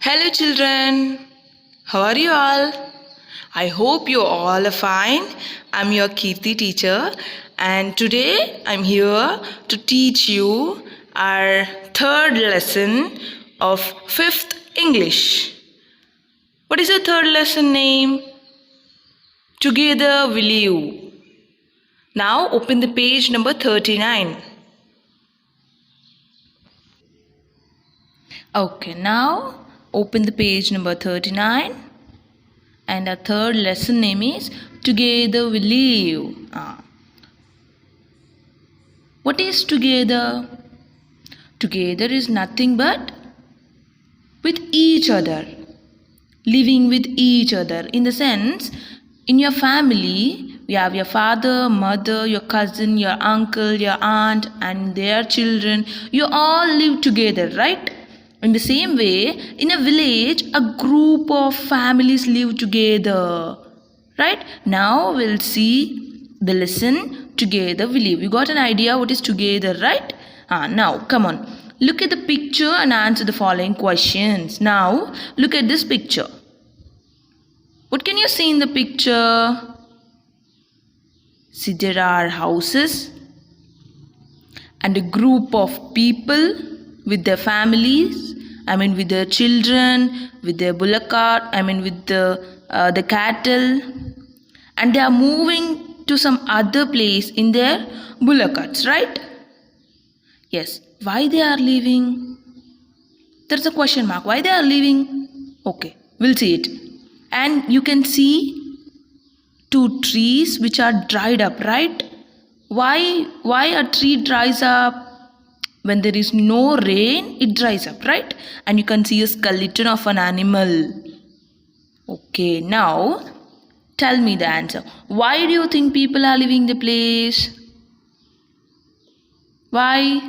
Hello, children. How are you all? I hope you all are fine. I'm your Kirti teacher, and today I'm here to teach you our third lesson of fifth English. What is your third lesson name? Together we live. Now open the page number 39. Okay, now open the page number 39. And our third lesson name is Together We Live. What is together? Together is nothing but with each other. Living with each other. In the sense, in your family, you have your father, mother, your cousin, your uncle, your aunt, and their children. You all live together, right? In the same way, in a village, a group of families live together. Right? Now we'll see the lesson Together We Live. You got an idea what is together, right? Now, come on. Look at the picture and answer the following questions. Now, look at this picture. What can you see in the picture? See, there are houses and a group of people with their families. With their children, with their bullock cart. With the cattle, and they are moving to some other place in their bullock carts, right? Yes. Why they are leaving? There's a question mark. Why they are leaving? Okay, we'll see it. And you can see two trees which are dried up, right? Why a tree dries up? When there is no rain, it dries up, right? And you can see a skeleton of an animal. Okay, now tell me the answer. Why do you think people are leaving the place? Why?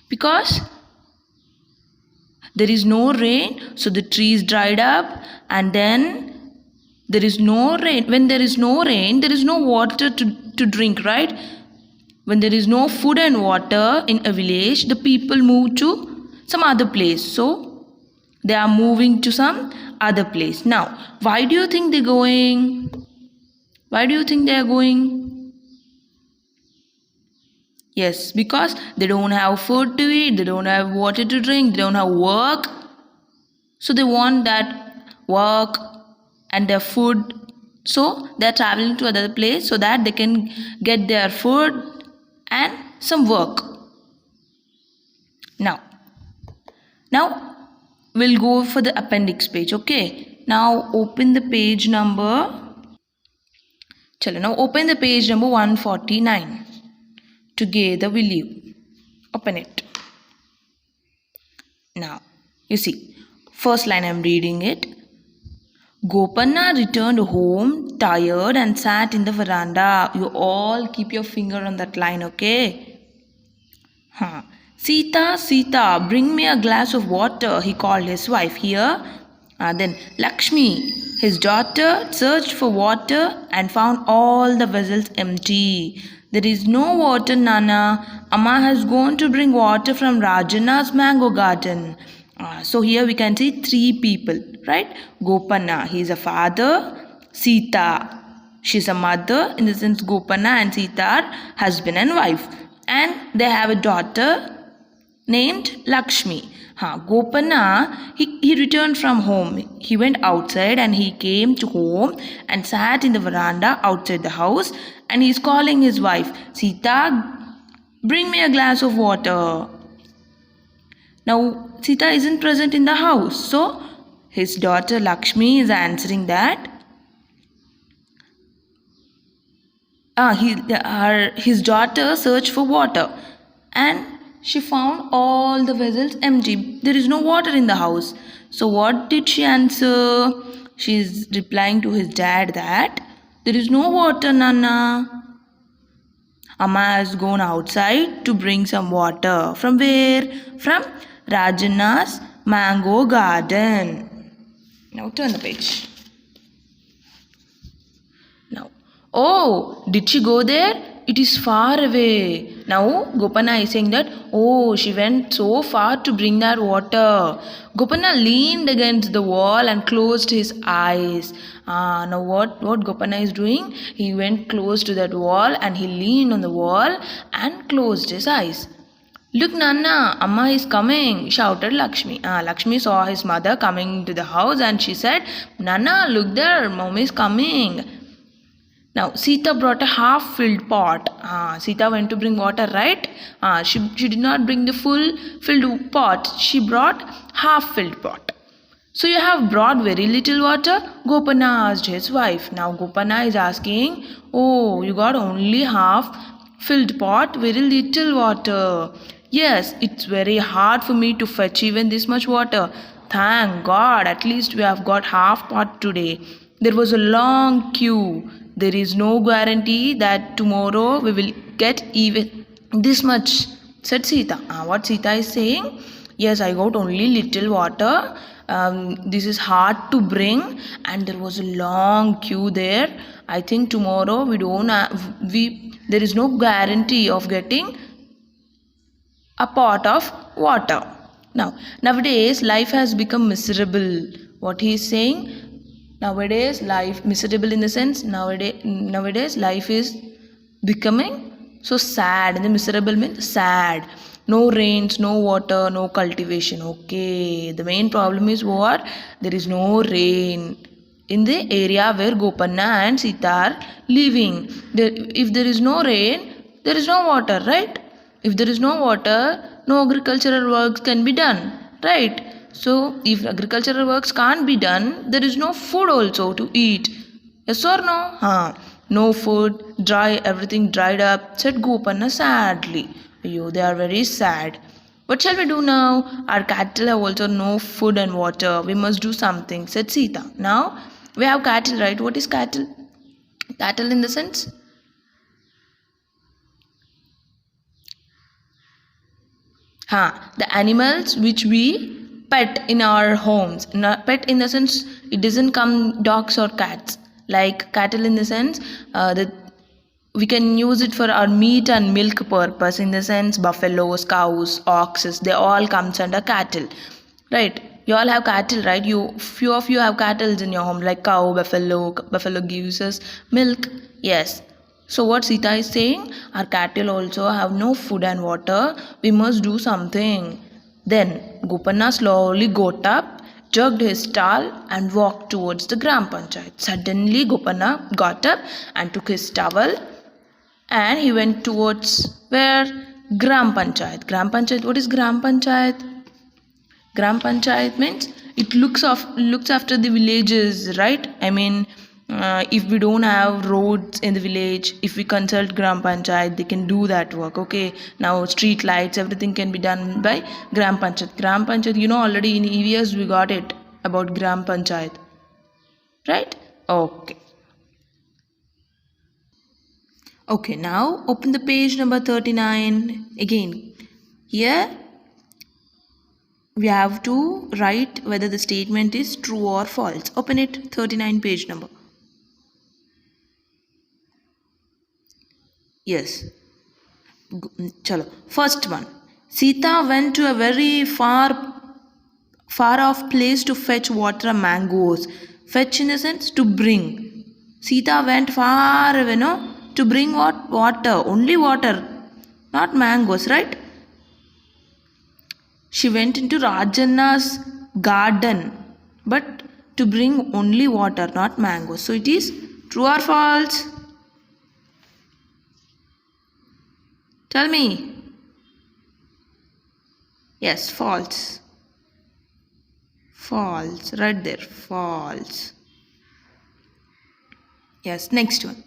Because there is no rain, so the trees dried up, and then there is no rain. When there is no rain, there is no water to drink, right? When there is no food and water in a village, the people move to some other place. So they are moving to some other place. Now, why do you think they're going? Why do you think they are going? Yes, because they don't have food to eat, they don't have water to drink, they don't have work. So they want that work and their food. So they're traveling to another place so that they can get their food and some work. Now we'll go for the appendix page. Okay, now open the page number. Now open the page number 149. Together We Live. Open it. Now you see, first line I'm reading it. Gopanna returned home tired and sat in the veranda. You all keep your finger on that line, okay? Sita, Sita, bring me a glass of water, he called his wife. Here. Then Lakshmi, his daughter, searched for water and found all the vessels empty. There is no water, Nana. Amma has gone to bring water from Rajana's mango garden. So here we can see three people, right? Gopanna, he is a father. Sita, she is a mother. In the sense, Gopanna and Sita are husband and wife. And they have a daughter named Lakshmi. Gopanna, he returned from home. He went outside and he came to home and sat in the veranda outside the house. And he's calling his wife, Sita, bring me a glass of water. Now, Sita isn't present in the house. So, his daughter Lakshmi is answering that. His daughter searched for water. And she found all the vessels empty. There is no water in the house. So, what did she answer? She is replying to his dad that there is no water, Nana. Amma has gone outside to bring some water. From where? From Rajana's mango garden. Now turn the page. Now, oh, did she go there? it is far away. Now Gopana is saying that, oh, she went so far to bring that water. Gopana leaned against the wall and closed his eyes. Now what Gopana is doing? He went close to that wall and he leaned on the wall and closed his eyes. Look, Nana, Amma is coming, shouted Lakshmi. Lakshmi saw his mother coming to the house and she said, Nana, look there, Mommy is coming. Now, Sita brought a half-filled pot. Sita went to bring water, right? She did not bring the full-filled pot. She brought half-filled pot. So you have brought very little water? Gopana asked his wife. Now Gopana is asking, oh, you got only half-filled pot, very little water. Yes, it's very hard for me to fetch even this much water. Thank God, at least we have got half pot today. There was a long queue. There is no guarantee that tomorrow we will get even this much, said Sita. What Sita is saying? Yes, I got only little water. This is hard to bring and there was a long queue there. I think tomorrow there is no guarantee of getting a pot of water. Nowadays life has become miserable. What he is saying? Nowadays life miserable in the sense nowadays life is becoming so sad, and the miserable means sad. No rains, no water, no cultivation. Okay, the main problem is what? There is no rain in the area where Gopana and Sita are living. If there is no rain, there is no water, right? If there is no water, no agricultural works can be done, right? So if agricultural works can't be done, there is no food also to eat. Yes or no? No food, everything dried up, said Gopana sadly. They are very sad. What shall we do now? Our cattle have also no food and water. We must do something, said Sita. Now we have cattle, right? What is cattle? Cattle in the sense? The animals which we pet in our homes. Pet in the sense it doesn't come dogs or cats. Like cattle in the sense that we can use it for our meat and milk purpose. In the sense buffaloes, cows, oxes, they all comes under cattle, right? You all have cattle, right? Few of you have cattle in your home, like cow, buffalo. Buffalo gives us milk. Yes. So what Sita is saying, our cattle also have no food and water. We must do something. Then Gopana slowly got up, jerked his towel and walked towards the Gram Panchayat. Suddenly Gopana got up and took his towel and he went towards where? Gram Panchayat. Gram Panchayat, what is Gram Panchayat? Gram Panchayat means it looks after the villages, right? I mean, if we don't have roads in the village, if we consult Gram Panchayat, they can do that work. Okay, now street lights, everything can be done by Gram Panchayat. Gram Panchayat, already in EVS we got it about Gram Panchayat, right? Okay, now open the page number 39 again. Here we have to write whether the statement is true or false. Open it, 39 page number. Yes. Chalo. First one. Sita went to a very far off place to fetch water mangoes. Fetch in the sense to bring. Sita went far away, to bring what? Water. Only water. Not mangoes, right? She went into Rajanna's garden. But to bring only water, not mangoes. So it is true or false? Tell me. Yes, false. False. Right there. False. Yes, next one.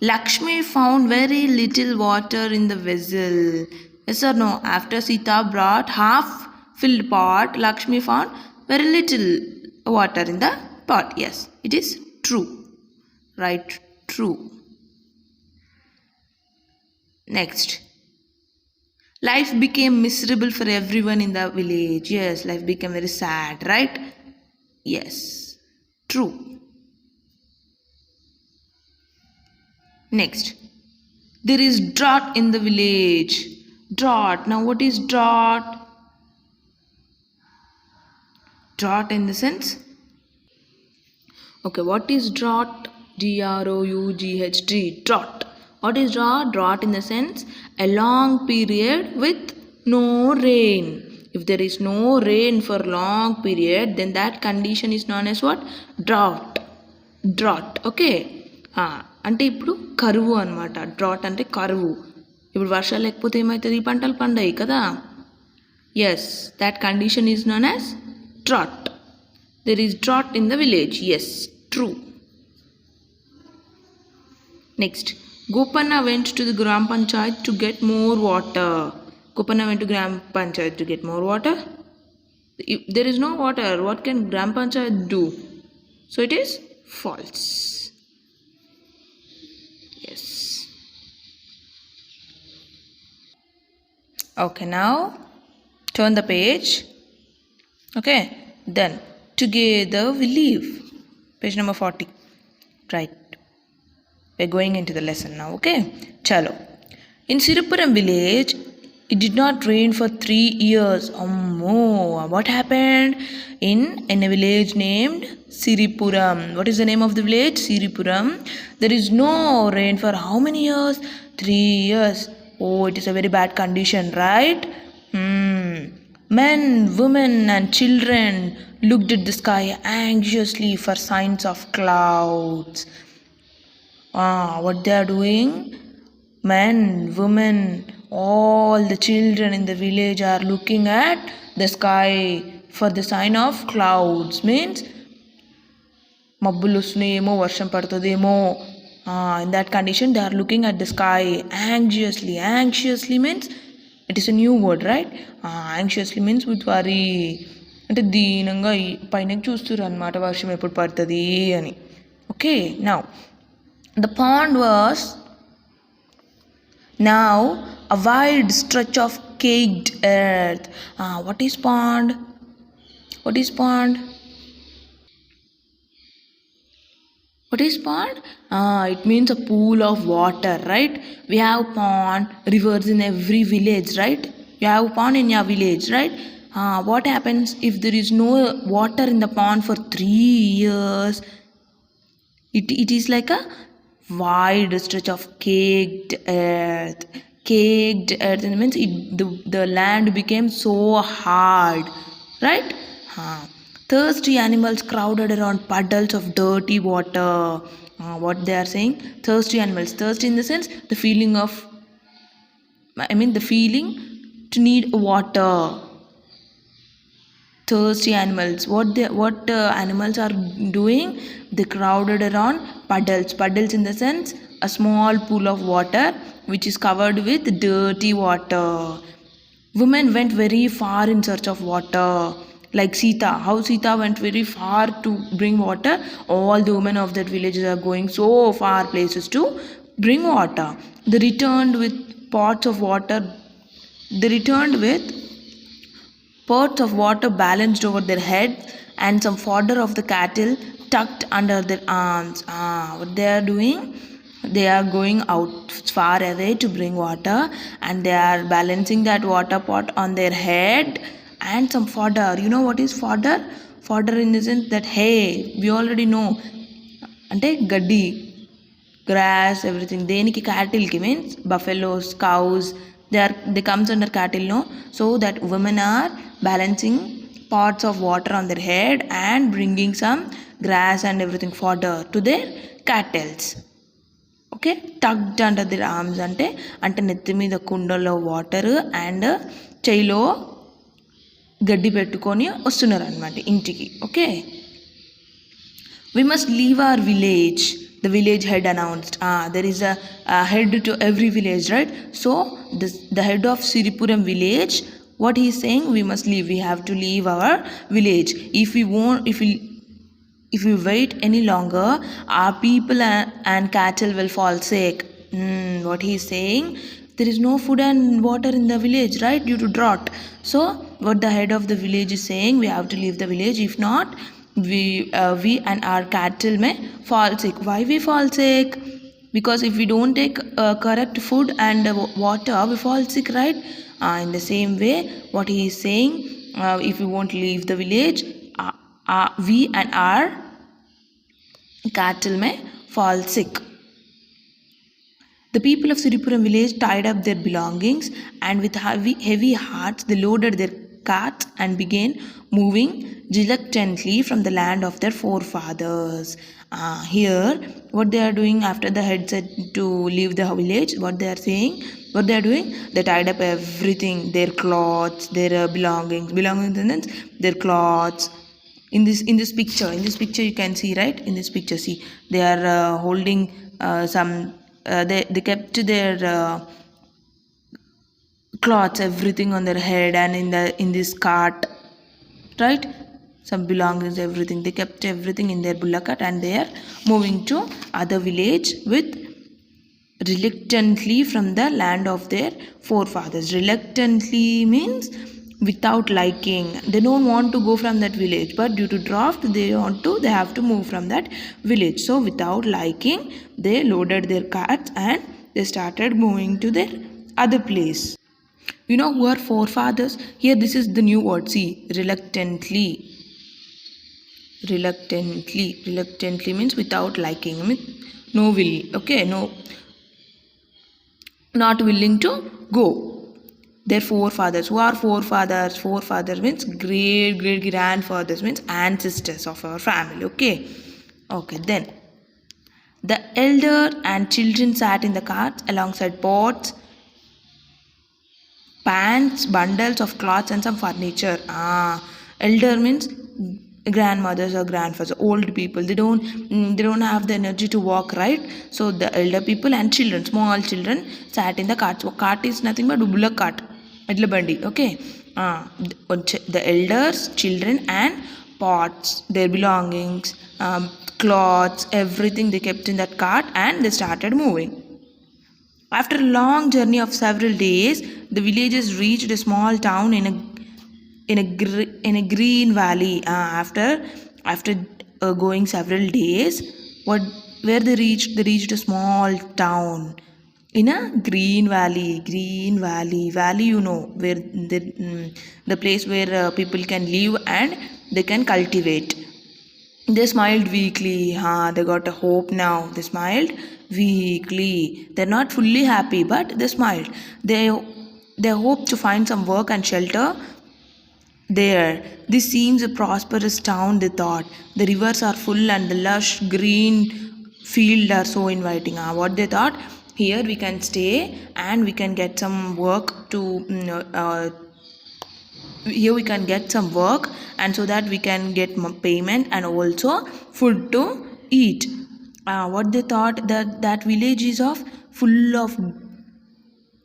Lakshmi found very little water in the vessel. Yes or no? After Sita brought half-filled pot, Lakshmi found very little water in the pot. Yes, it is true. Right, true. Next. Life became miserable for everyone in the village. Yes, life became very sad, right? Yes, true. Next. There is drought in the village. Drought. Now what is drought? Drought in the sense. Okay, what is drought? D-R-O-U-G-H-T. Drought. What is drought? Drought in the sense a long period with no rain. If there is no rain for long period, then that condition is known as what? Drought. Drought. Okay. అంటే ఇప్పుడు కరువు అనమాట. Drought అంటే కరువు. ఇప్పుడు వర్షాలు లేకపోతే ఏమవుతుంది? పంటలు పండాయి కదా. Yes, that condition is known as drought. There is drought in the village. Yes, true. Next, Gopanna went to the Gram Panchayat to get more water. Gopanna went to Gram Panchayat to get more water. If there is no water, what can Gram Panchayat do? So it is false. Yes. Okay, now turn the page. Okay, then together we live. Page number 40. Right. We're going into the lesson now. Okay, chalo. In Siripuram village, it did not rain for 3 years. What happened? In a village named Siripuram. What is the name of the village? Siripuram. There is no rain for how many years? 3 years. Oh, it is a very bad condition, right? Men, women and children looked at the sky anxiously for signs of clouds. What they are doing? Men, women, all the children in the village are looking at the sky for the sign of clouds. Means మబ్బులు వస్తున్నాయేమో, వర్షం పడుతుందేమో. In that condition they are looking at the sky anxiously. Anxiously means it is a new word, right? Anxiously means with worry. అంటే దీనంగా పైనకి చూస్తారు అనమాట, వర్షం ఎప్పుడు పడుతుంది అని. Okay, now the pond was now a wide stretch of caked earth. What is pond? What is pond? What is pond? It means a pool of water, right? We have pond, rivers in every village, right? You have pond in your village, right? What happens if there is no water in the pond for 3 years? It is like a wide stretch of caked earth. Caked earth means the land became so hard, right? Thirsty animals crowded around puddles of dirty water. What they are saying? Thirsty animals. Thirsty in the sense the feeling to need water. Thirsty animals. What animals are doing? They crowded around puddles. Puddles in the sense a small pool of water which is covered with dirty water. Women went very far in search of water. Like Sita, how Sita went very far to bring water. All the women of that village are going so far places to bring water. They returned with pots of water. They returned with pots of water balanced over their heads and some fodder of the cattle tucked under their arms. What they are doing? They are going out far away to bring water, and they are balancing that water pot on their head and some fodder. You know what is fodder? Fodder in the sense that hay. We already know. Ante gaddi, grass, everything. Deniki cattle ki means buffaloes, cows. They comes under cattle, no? So that women are balancing pots of water on their head and bringing some grass and everything fodder to their cattle. Okay, tucked under their arms అంటే నెత్తి మీద కుండలో water and చెయ్యిలో గడ్డి పెట్టుకొని వస్తున్నారు అనమాట ఇంటికి. Okay, we must leave our village, the village head announced. There is a head to every village, right? So the head of Siripuram village, what he is saying, we must leave, we have to leave our village. If we wait any longer, our people and cattle will fall sick. What he is saying, there is no food and water in the village, right, due to drought. So what the head of the village is saying, we have to leave the village. If not, we and our cattle may fall sick. Why we fall sick? because if we don't take correct food and water, we fall sick, right? In the same way, what he is saying, if we won't leave the village, we and our cattle may fall sick. The people of Siripuram village tied up their belongings, and with heavy hearts they loaded their carts and began moving reluctantly from the land of their forefathers. Here, what they are doing after the head said to leave the village, what they are saying, what they are doing, they tied up everything, their clothes, their belongings in the sense their clothes. In this picture you can see, right? In this picture, see, they are holding some. They kept their clothes, everything on their head, and in this cart, right? Some belongings, everything. They kept everything in their bullock cart, and they are moving to other village with reluctantly from the land of their forefathers. Reluctantly means without liking. They don't want to go from that village, but due to draft they have to move from that village. So without liking, they loaded their carts and they started moving to their other place. You know who are forefathers? Here this is the new word. See, reluctantly. Reluctantly means without liking. I mean, no will. Okay, no, not willing to go. Their forefathers. Who are forefathers? Forefathers means great grandfathers, means ancestors of our family. Okay, then the elder and children sat in the carts alongside pots, pans, bundles of cloths, and some furniture. Elder means grandmothers or grandfathers, old people. They don't have the energy to walk, right? So the elder people and children, small children, sat in the carts. So cart is nothing but bullock cart, idla bandi. Okay, the elders, children, and pots, their belongings, clothes, everything they kept in that cart, and they started moving. After a long journey of several days, the villagers reached a small town in a green valley. After going several days, where they reached a small town in a green valley. Valley, you know, where the place where people can live and they can cultivate. They smiled weakly. They got a hope now. They smiled weakly. They're not fully happy, but they smiled. They hope to find some work and shelter there. This seems a prosperous town, they thought. The rivers are full and the lush green fields are so inviting. What they thought, here we can stay and we can get some work to here we can get some work, and so that we can get payment and also food to eat. What they thought, that village is full of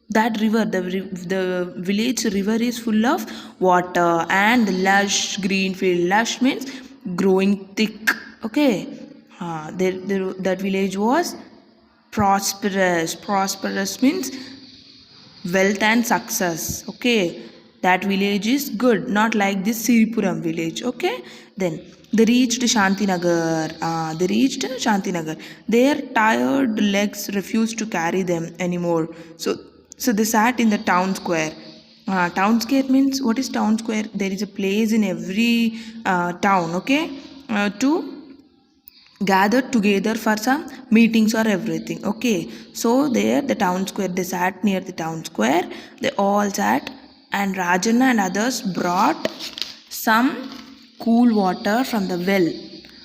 that river, the village river is full of water and the lush green field. Lush means growing thick. Okay, that village was prosperous means wealth and success. Okay, that village is good, not like this Siripuram village. Okay, then they reached Shantinagar. Their tired legs refused to carry them anymore, so they sat in the town square. Town square means, what is town square? There is a place in every town, okay, to gather together for some meetings or everything. Okay, so there the town square, they sat near the town square. They all sat, and Rajanna and others brought some cool water from the well.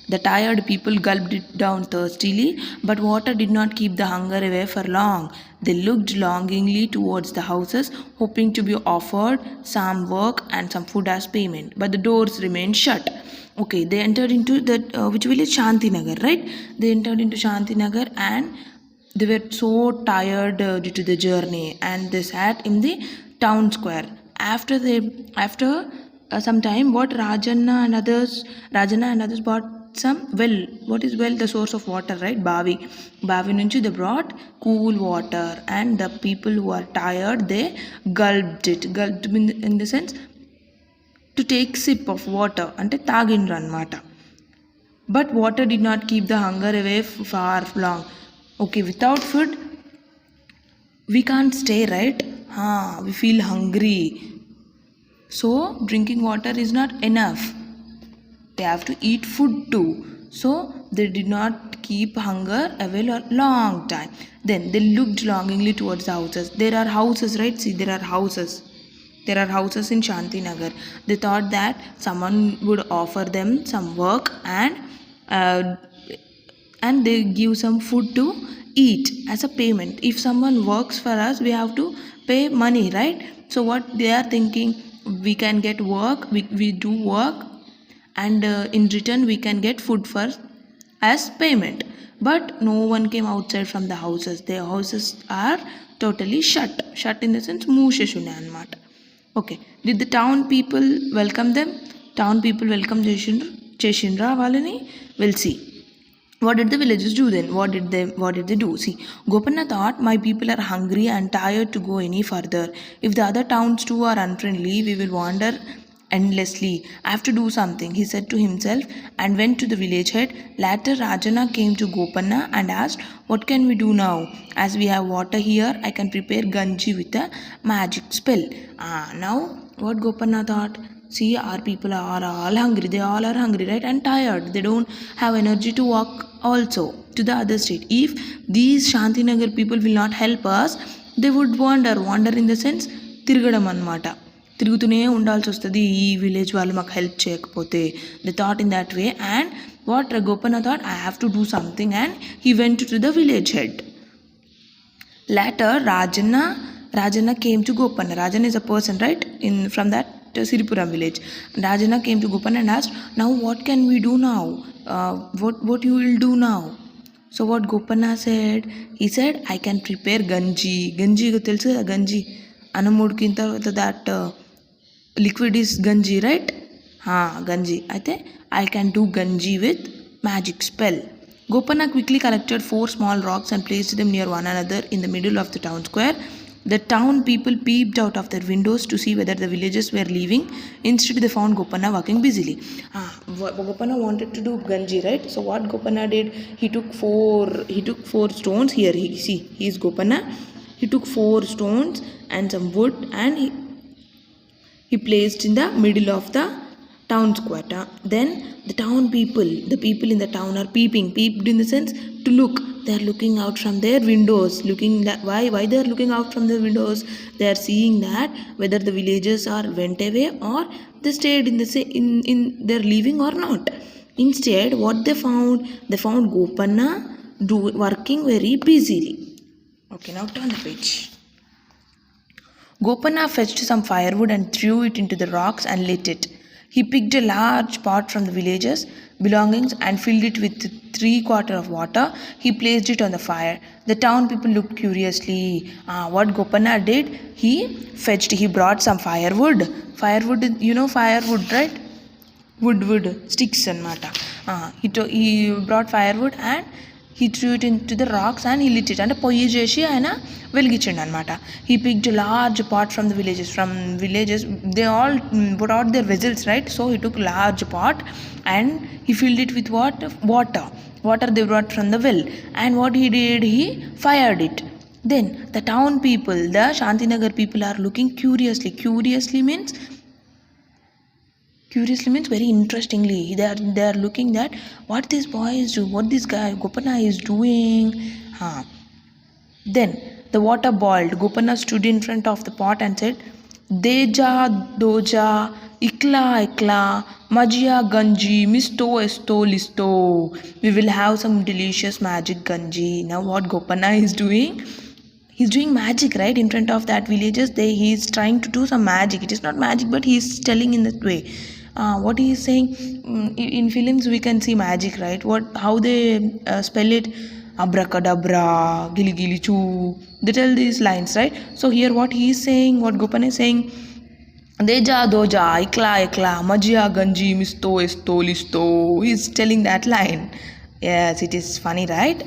The tired people gulped it down thirstily, but water did not keep the hunger away for long. They looked longingly towards the houses, hoping to be offered some work and some food as payment, but the doors remained shut. Okay, they entered into that which village? Shantinagar, right? They entered into Shantinagar, and they were so tired due to the journey, and they sat in the town square. After some time, what Rajanna and others bought some well. What is well? The source of water, right? Bavi nunchi they brought cool water, and the people who are tired, they gulped it. Gulped in the sense to take sip of water, ante tagindru annamata. But water did not keep the hunger away far long. Okay, without food, we can't stay, right? We feel hungry. So, drinking water is not enough. They have to eat food too. So, they did not keep hunger away a long time. Then they looked longingly towards the houses. There are houses, right? See, there are houses. There are houses in Shantinagar. They thought that someone would offer them some work uh, and they give some food to eat as a payment. If someone works for us, we have to pay money, right? So what they are thinking, we can get work, we do work, and in return we can get food for as payment. But no one came outside from the houses. Their houses are totally shut in the sense మూసేసున్నాయి అన్నమాట. Okay, did the town people welcome them? Town people welcome చేసిండ్రా వాళ్ళని? We'll see. What did the villagers do then? What did they do? See, Gopanna thought, my people are hungry and tired to go any further. If the other towns too are unfriendly, we will wander endlessly. I have to do something, he said to himself, and went to the village head. Later Rajana came to Gopanna and asked, what can we do now? As we have water here, I can prepare ganji with a magic spell. Now what Gopanna thought? See, our people are all hungry. They all are hungry, right? And tired. They don't have energy to walk also to the other state. If these Shantinagar people will not help us, they would wander. Wander in the sense, తిరగడం అన్నమాట. తిరుగుతూనే ఉండాల్సి వస్తుంది ఈ village వాళ్ళు మాకు help చేయకపోతే. They thought in that way and what Gopanna thought I have to do something and he went to the village head. Later Rajanna came to Gopanna. Rajanna is a person, right? From that Siripuram village. Rajana came to Gopanna and asked, now what can we do now? What you will do now? So what Gopanna said? He said, I can prepare ganji. Ganji తెలుసు కదా, గంజి అన్నం ఉడికిన తర్వాత that liquid is ganji, right? Ganji. అయితే I can do ganji with magic spell. Gopanna quickly collected 4 small rocks and placed them near one another in the middle of the town square. The town people peeped out of their windows to see whether the villagers were leaving. Instead, they found Gopanna working busily. Gopanna wanted to do ganji, right? So what Gopanna did? He took four stones. Here, he is Gopanna. He took 4 stones and some wood, and he placed in the middle of the town square. Then the people in the town are peeped in the sense to look. They are looking out from their windows, why they are looking out from their windows? They are seeing that whether the villagers are went away or they stayed in they're leaving or not. Instead, what they found Gopanna working very busily. Okay, now turn the page. Gopanna fetched some firewood and threw it into the rocks and lit it. He picked a large pot from the villagers' belongings and filled it with 3/4 of water. He placed it on the fire. The town people looked curiously. What Gopanna did? He brought some firewood. Firewood, you know firewood, right? Wood sticks anamata. He brought firewood and he threw it into the rocks and he lit it. And పొయ్యి చేసి ఆయన వెలిగించండి అనమాట. He picked a large pot from the villages. They all put out their vessels, right? So he took a large pot and he filled it with what? Water they brought from the well. And what he did? He fired it. Then the town people, the Shantinagar people are looking curiously. Curiously means very interestingly. They are looking at what this boy is doing, what this guy Gopanna is doing. Then the water boiled. Gopanna stood in front of the pot and said, Deja doja ikla majia ganji misto esto listo. We will have some delicious magic ganji. Now what Gopanna is doing? He's doing magic, right? In front of that villagers, he's trying to do some magic. It is not magic, but he's telling in that way. What he is saying, in films we can see magic, right? How they spell it? Abracadabra, gili gili choo. They tell these lines, right? So here what he is saying, what Gopanna is saying, Deja doja ikla majia ganji misto esto listo. He's telling that line. Yes, it is funny, right?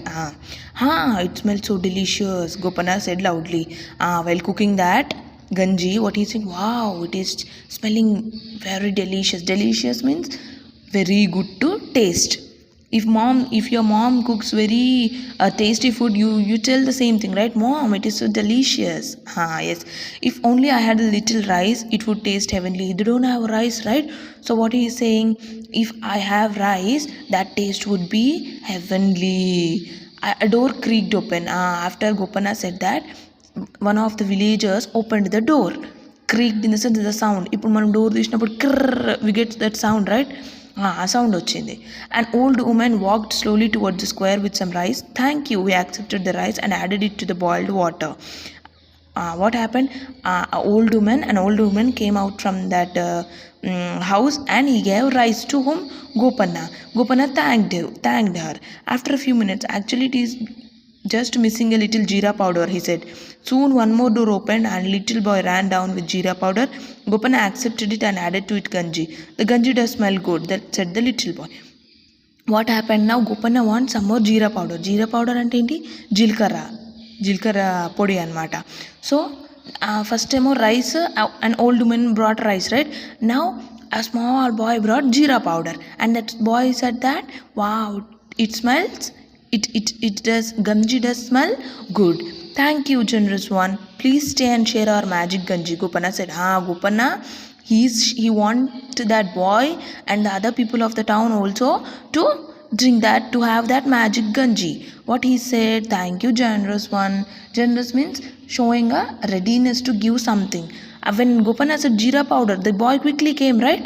It smells so delicious, Gopanna said loudly. While cooking that ganji, what he's saying, wow, it is smelling very delicious. Delicious means very good to taste. If your mom cooks very tasty food, you tell the same thing, right? Mom, it is so delicious. Yes. If only I had a little rice, it would taste heavenly. They don't have rice, right? So what he is saying, if I have rice, that taste would be heavenly. A door creaked open. After Gopana said that, one of the villagers opened the door. Creaked in the sense the sound. ఇప్పుడు మనం door తీసినప్పుడు క్రర్ we get that sound, right? ఆ sound వచ్చింది. An old woman walked slowly towards the square with some rice. Thank you. We accepted the rice and added it to the boiled water. What happened? An old woman came out from that house, and he gave rice to whom? Gopanna. Gopanna thanked her. After a few minutes, actually it is just missing a little jeera powder, he said. Soon one more door opened and little boy ran down with jeera powder. Gopanna accepted it and added to it ganji. The ganji does smell good, that said the little boy. What happened now? Gopanna wants some more jeera powder. Jeera powder అంటే ఏంటి? జీలకర్ర పొడి అనమాట. So first ఏమో rice, an old woman brought rice, right? Now a small boy brought jeera powder, and that boy said that, wow, it smells, it does, ganji does smell good. Thank you, generous one. Please stay and share our magic ganji. Gopanna said, Gopanna, he want that boy and the other people of the town also to drink that, to have that magic ganji. What he said, thank you, generous one. Generous means showing a readiness to give something. When Gopanna said jeera powder, the boy quickly came, right?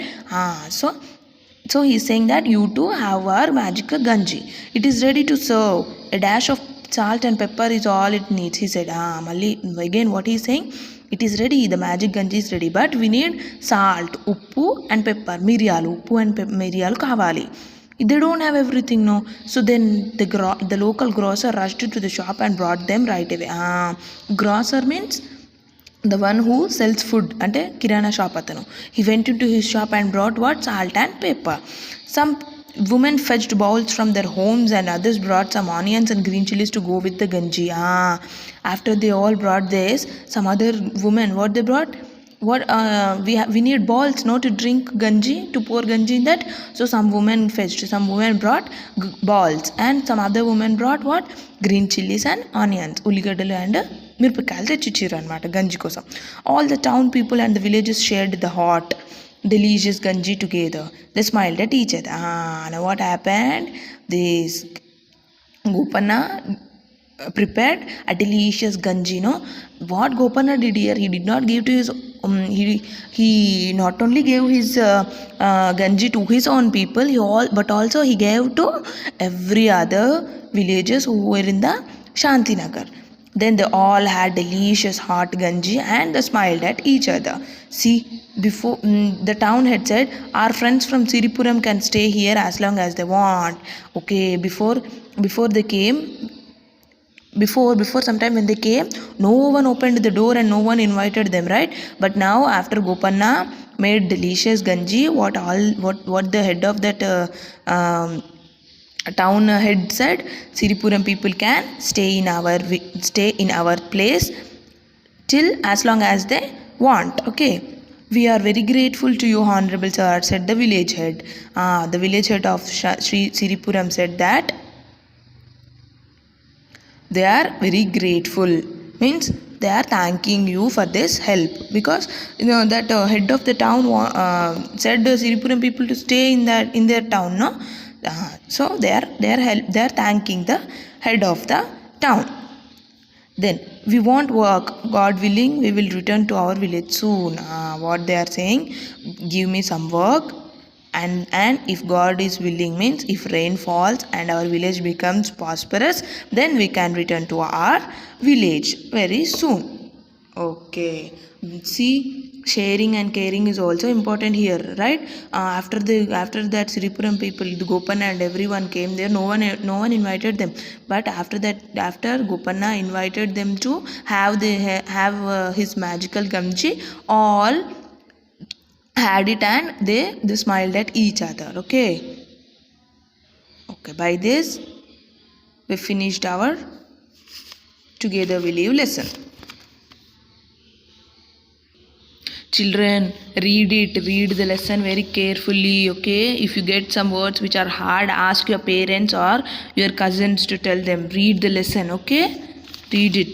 So he's saying that you too have our magic ganji. It is ready to serve. A dash of salt and pepper is all it needs, he said. Malli again what he's saying, it is ready, the magic ganji is ready, but we need salt, uppu and pepper, uppu and miriyalu kavali. They don't have everything, no. So then the local grocer rushed to the shop and brought them right away. Grocer means the one who sells food, ante kirana shop atanu. He went into his shop and brought what? Salt and pepper. Some women fetched bowls from their homes, and others brought some onions and green chilies to go with the ganji. After they all brought this, some other women, what they brought? We need balls, no, to drink ganji, to pour ganji in that. So some women brought balls, and some other women brought what? Green chilies and onions, uligaddalu and mirpakayalu techichiru anamata ganji kosam. All the town people and the villagers shared the hot delicious ganji together. They smiled at each other. Now what happened? This Gopanna prepared a delicious ganji, no. What Gopanna did here, he did not give to his he not only gave his ganji to his own people, but also he gave to every other villagers who were in the Shantinagar. Then they all had delicious hot ganji and they smiled at each other. See, before the town had said, our friends from Siripuram can stay here as long as they want. Okay, before they came, before sometime when they came, no one opened the door and no one invited them, right? But now after Gopanna made delicious ganji, what the head of that town head said, Siripuram people can stay in our place till as long as they want. Okay, we are very grateful to you, honorable sir, said the village head. The village head of Siripuram said that they are very grateful, means they are thanking you for this help, because that head of the town said the Siripuram people to stay in their town, no. So they are thanking the head of the town. Then we want work, God willing we will return to our village soon. What they are saying, give me some work, and if God is willing means if rain falls and our village becomes prosperous, then we can return to our village very soon. Okay, see, sharing and caring is also important here, right? After that Siripuram people, the Gopanna and everyone came there. No one invited them, but after Gopanna invited them to have his magical ganji, all had it and they smiled at each other. Okay, by this we finished our Together We Live lesson. Children, read the lesson very carefully, okay? If you get some words which are hard, ask your parents or your cousins to tell them. Read the lesson, okay? Read it.